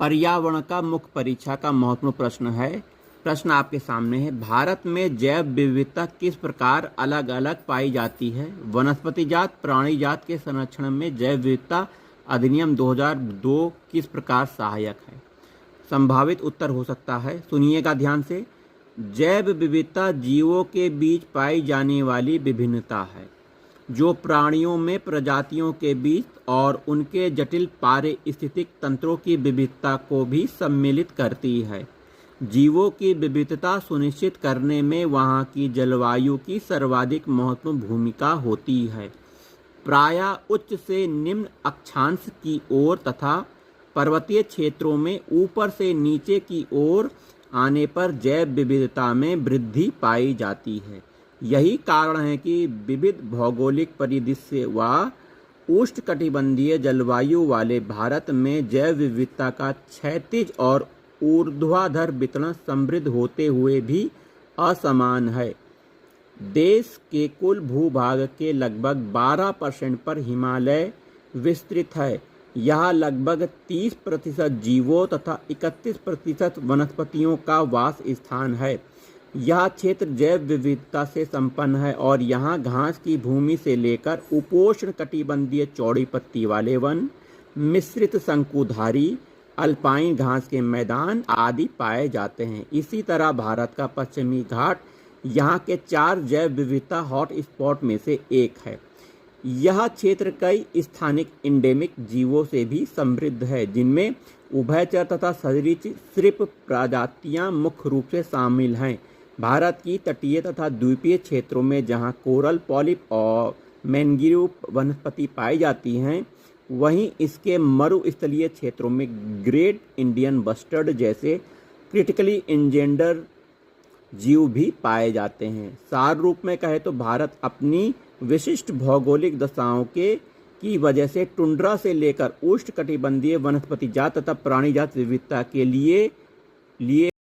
पर्यावरण का मुख्य परीक्षा का महत्वपूर्ण प्रश्न है। प्रश्न आपके सामने है। भारत में जैव विविधता किस प्रकार अलग अलग पाई जाती है? वनस्पति जात, प्राणी जात के संरक्षण में जैव विविधता अधिनियम 2002 किस प्रकार सहायक है? संभावित उत्तर हो सकता है, सुनिएगा ध्यान से। जैव विविधता जीवों के बीच पाई जाने वाली विभिन्नता है जो प्राणियों में प्रजातियों के बीच और उनके जटिल पारिस्थितिक तंत्रों की विविधता को भी सम्मिलित करती है। जीवों की विविधता सुनिश्चित करने में वहाँ की जलवायु की सर्वाधिक महत्वपूर्ण भूमिका होती है। प्रायः उच्च से निम्न अक्षांश की ओर तथा पर्वतीय क्षेत्रों में ऊपर से नीचे की ओर आने पर जैव विविधता में वृद्धि पाई जाती है। यही कारण है कि विविध भौगोलिक परिदृश्य व उष्णकटिबंधीय जलवायु वाले भारत में जैव विविधता का क्षैतिज और ऊर्ध्वाधर वितरण समृद्ध होते हुए भी असमान है। देश के कुल भूभाग के लगभग 12% पर हिमालय विस्तृत है। यहाँ लगभग 30% जीवों तथा 31% वनस्पतियों का वास स्थान है। यह क्षेत्र जैव विविधता से संपन्न है और यहाँ घास की भूमि से लेकर उपोष्ण कटिबंधीय चौड़ी पत्ती वाले वन, मिश्रित शंकुधारी, अल्पाइन घास के मैदान आदि पाए जाते हैं। इसी तरह भारत का पश्चिमी घाट यहाँ के 4 जैव विविधता हॉट स्पॉट में से एक है। यह क्षेत्र कई स्थानिक एंडेमिक जीवों से भी समृद्ध है, जिनमें उभयचर तथा सरीसृप प्रजातियां मुख्य रूप से शामिल हैं। भारत की तटीय तथा द्वीपीय क्षेत्रों में जहां कोरल पॉलिप और मैंग्रोव वनस्पति पाई जाती हैं, वहीं इसके मरुस्थलीय क्षेत्रों में ग्रेट इंडियन बस्टर्ड जैसे क्रिटिकली इंजेंडर जीव भी पाए जाते हैं। सार रूप में कहे तो भारत अपनी विशिष्ट भौगोलिक दशाओं की वजह से टुंड्रा से लेकर उष्णकटिबंधीय वनस्पति जात तथा प्राणी जात विविधता के लिए